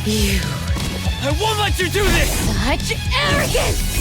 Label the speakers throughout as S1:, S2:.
S1: You.
S2: I won't let you do this!
S1: Such arrogance!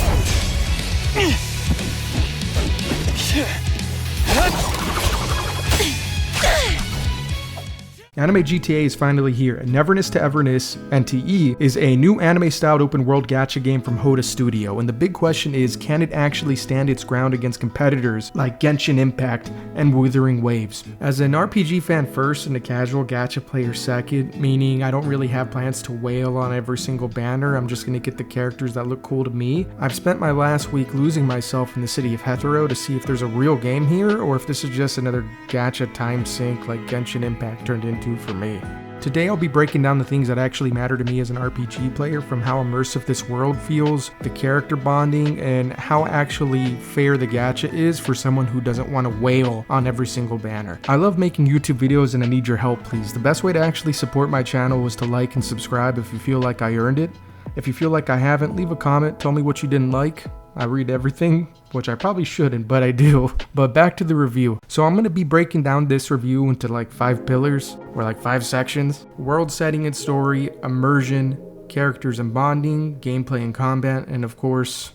S3: Anime GTA is finally here, and Neverness to Everness, NTE, is a new anime-styled open-world gacha game from Hoda Studio, and the big question is, can it actually stand its ground against competitors like Genshin Impact and Wuthering Waves? As an RPG fan first and a casual gacha player second, meaning I don't really have plans to wail on every single banner, I'm just gonna get the characters that look cool to me, I've spent my last week losing myself in the city of Hetero to see if there's a real game here, or if this is just another gacha time sink like Genshin Impact turned into for me. Today I'll be breaking down the things that actually matter to me as an RPG player, from how immersive this world feels, the character bonding, and how actually fair the gacha is for someone who doesn't want to wail on every single banner. I love making YouTube videos and I need your help, please. The best way to actually support my channel is to like and subscribe if you feel like I earned it. If you feel like I haven't, leave a comment, tell me what you didn't like. I read everything, which I probably shouldn't, but I do. But back to the review. So I'm going to be breaking down this review into like 5 pillars, or like 5 sections. World setting and story, immersion, characters and bonding, gameplay and combat, and of course,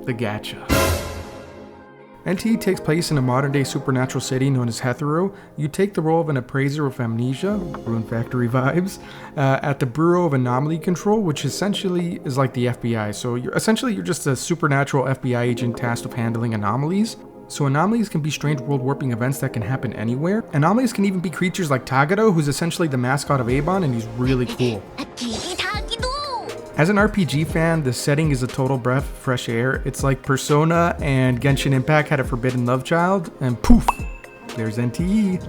S3: the gacha. NTE takes place in a modern-day supernatural city known as Hetero. You take the role of an appraiser with amnesia, Rune Factory vibes, at the Bureau of Anomaly Control, which essentially is like the FBI. So you're just a supernatural FBI agent tasked with handling anomalies. So anomalies can be strange world-warping events that can happen anywhere. Anomalies can even be creatures like Tagato, who's essentially the mascot of Avon, and he's really cool. As an RPG fan, the setting is a total breath of fresh air. It's like Persona and Genshin Impact had a forbidden love child, and poof, there's NTE.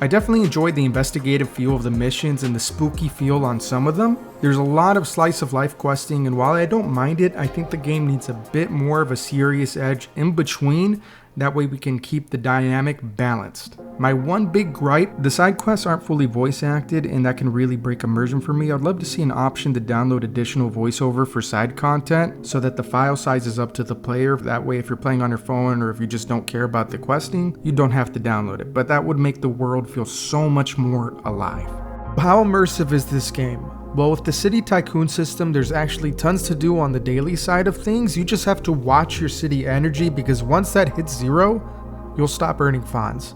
S3: I definitely enjoyed the investigative feel of the missions and the spooky feel on some of them. There's a lot of slice of life questing, and while I don't mind it, I think the game needs a bit more of a serious edge in between. That way we can keep the dynamic balanced. My one big gripe, the side quests aren't fully voice acted, and that can really break immersion for me. I'd love to see an option to download additional voiceover for side content so that the file size is up to the player. That way if you're playing on your phone or if you just don't care about the questing, you don't have to download it. But that would make the world feel so much more alive. How immersive is this game? Well, with the city tycoon system, there's actually tons to do on the daily side of things. You just have to watch your city energy, because once that hits 0, you'll stop earning fawns.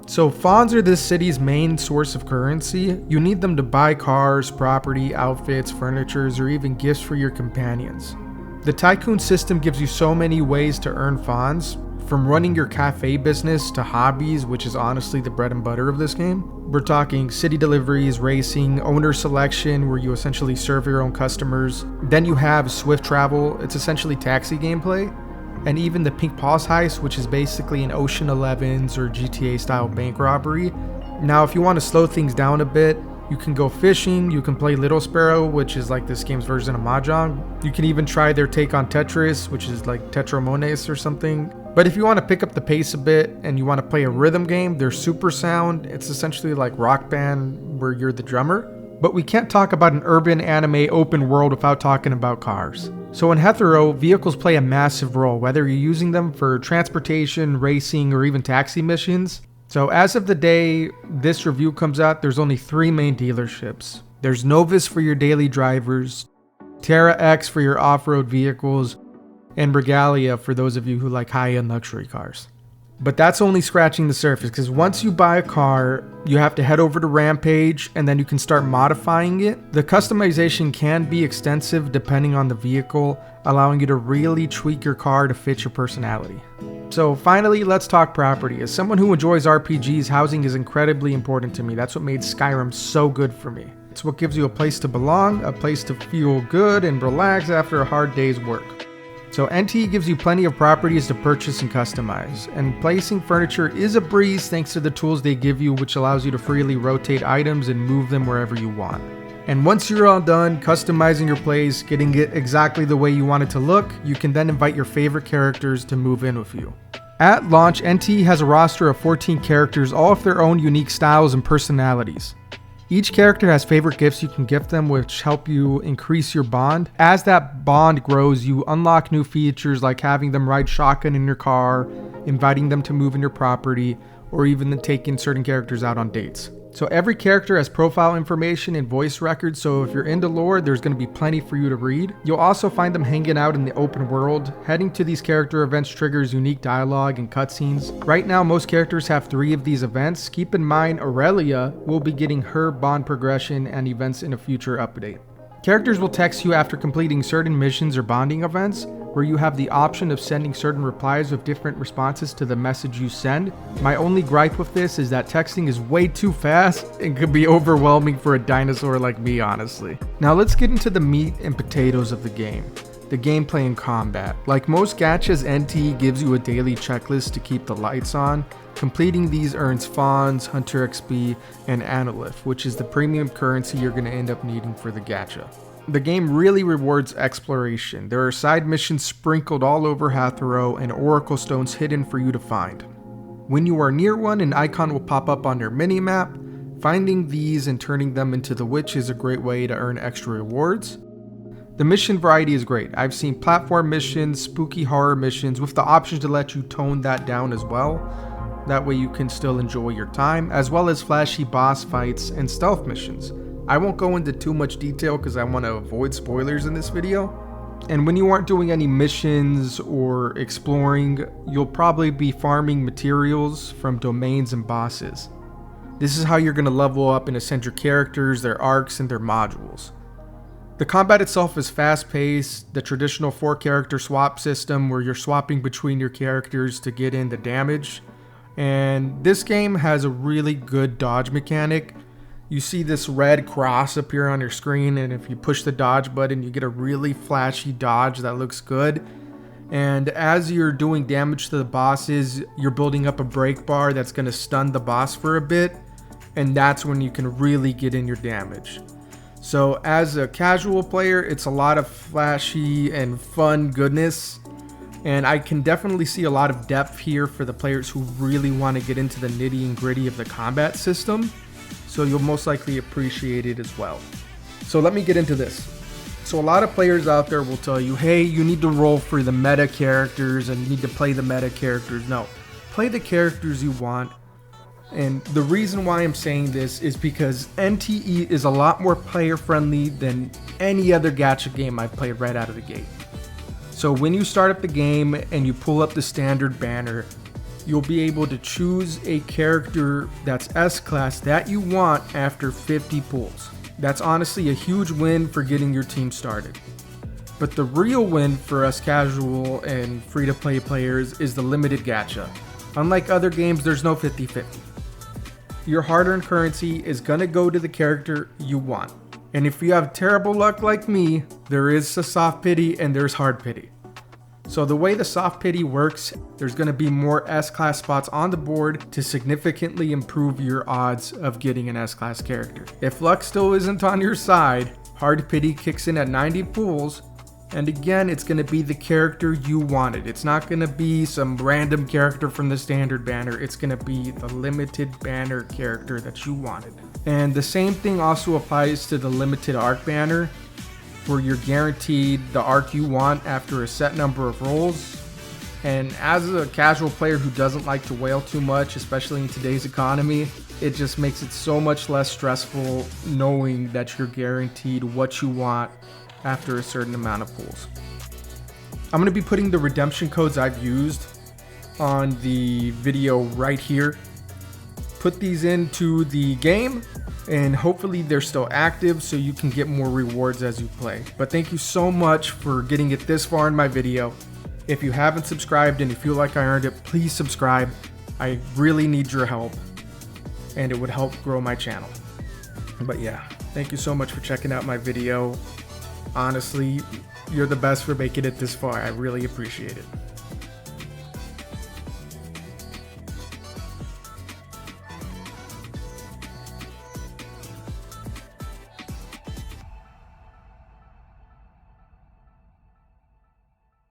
S3: So fawns are this city's main source of currency. You need them to buy cars, property, outfits, furnitures, or even gifts for your companions. The tycoon system gives you so many ways to earn fawns, from running your cafe business to hobbies, which is honestly the bread and butter of this game. We're talking city deliveries, racing, owner selection, where you essentially serve your own customers. Then you have swift travel, it's essentially taxi gameplay. And even the Pink Pause heist, which is basically an Ocean 11s or GTA style bank robbery. Now if you want to slow things down a bit, you can go fishing, you can play Little Sparrow, which is like this game's version of Mahjong. You can even try their take on Tetris, which is like Tetramones or something. But if you want to pick up the pace a bit and you want to play a rhythm game, there's Super Sound. It's essentially like Rock Band where you're the drummer. But we can't talk about an urban anime open world without talking about cars. So in Hetero, vehicles play a massive role, whether you're using them for transportation, racing, or even taxi missions. So as of the day this review comes out, there's only 3 main dealerships. There's Novus for your daily drivers, Terra X for your off-road vehicles, and Regalia for those of you who like high-end luxury cars. But that's only scratching the surface, because once you buy a car, you have to head over to Rampage and then you can start modifying it. The customization can be extensive depending on the vehicle, allowing you to really tweak your car to fit your personality. So finally, let's talk property. As someone who enjoys RPGs, housing is incredibly important to me. That's what made Skyrim so good for me. It's what gives you a place to belong, a place to feel good and relax after a hard day's work. So NTE gives you plenty of properties to purchase and customize, and placing furniture is a breeze thanks to the tools they give you, which allows you to freely rotate items and move them wherever you want. And once you're all done customizing your place, getting it exactly the way you want it to look, you can then invite your favorite characters to move in with you. At launch, NTE has a roster of 14 characters, all with their own unique styles and personalities. Each character has favorite gifts you can gift them, which help you increase your bond. As that bond grows, you unlock new features like having them ride shotgun in your car, inviting them to move in your property, or even taking certain characters out on dates. So every character has profile information and voice records, so if you're into lore, there's going to be plenty for you to read. You'll also find them hanging out in the open world. Heading to these character events triggers unique dialogue and cutscenes. Right now, most characters have 3 of these events. Keep in mind, Aurelia will be getting her bond progression and events in a future update. Characters will text you after completing certain missions or bonding events, where you have the option of sending certain replies with different responses to the message you send. My only gripe with this is that texting is way too fast and could be overwhelming for a dinosaur like me, honestly. Now let's get into the meat and potatoes of the game. The gameplay and combat. Like most gachas, NTE gives you a daily checklist to keep the lights on. Completing these earns Fawns, Hunter XP, and Analyph, which is the premium currency you're going to end up needing for the gacha. The game really rewards exploration. There are side missions sprinkled all over Hatharo and Oracle Stones hidden for you to find. When you are near one, an icon will pop up on your minimap. Finding these and turning them into the witch is a great way to earn extra rewards. The mission variety is great. I've seen platform missions, spooky horror missions, with the option to let you tone that down as well. That way you can still enjoy your time, as well as flashy boss fights and stealth missions. I won't go into too much detail because I want to avoid spoilers in this video. And when you aren't doing any missions or exploring, you'll probably be farming materials from domains and bosses. This is how you're going to level up and ascend your characters, their arcs, and their modules. The combat itself is fast-paced, the traditional 4-character swap system where you're swapping between your characters to get in the damage. And this game has a really good dodge mechanic. You see this red cross appear on your screen, and if you push the dodge button, you get a really flashy dodge that looks good. And as you're doing damage to the bosses, you're building up a break bar that's going to stun the boss for a bit, and that's when you can really get in your damage. So as a casual player, it's a lot of flashy and fun goodness. And I can definitely see a lot of depth here for the players who really want to get into the nitty and gritty of the combat system. So you'll most likely appreciate it as well. So let me get into this. So a lot of players out there will tell you, hey, you need to roll for the meta characters and you need to play the meta characters. No, play the characters you want. And the reason why I'm saying this is because NTE is a lot more player friendly than any other gacha game I've played right out of the gate. So when you start up the game and you pull up the standard banner, you'll be able to choose a character that's S-class that you want after 50 pulls. That's honestly a huge win for getting your team started. But the real win for us casual and free-to-play players is the limited gacha. Unlike other games, there's no 50-50. Your hard-earned currency is gonna go to the character you want. And if you have terrible luck like me, there is a soft pity and there's hard pity. So the way the soft pity works, there's going to be more S-class spots on the board to significantly improve your odds of getting an S-class character. If luck still isn't on your side, hard pity kicks in at 90 pulls, and again, it's going to be the character you wanted. It's not going to be some random character from the standard banner. It's going to be the limited banner character that you wanted. And the same thing also applies to the limited arc banner, where you're guaranteed the arc you want after a set number of rolls. And as a casual player who doesn't like to wail too much, especially in today's economy, it just makes it so much less stressful knowing that you're guaranteed what you want after a certain amount of pulls. I'm going to be putting the redemption codes I've used on the video right here. Put these into the game and hopefully they're still active so you can get more rewards as you play. But thank you so much for getting it this far in my video. If you haven't subscribed and you feel like I earned it, please subscribe. I really need your help and it would help grow my channel. But yeah, thank you so much for checking out my video. Honestly, you're the best for making it this far. I really appreciate it.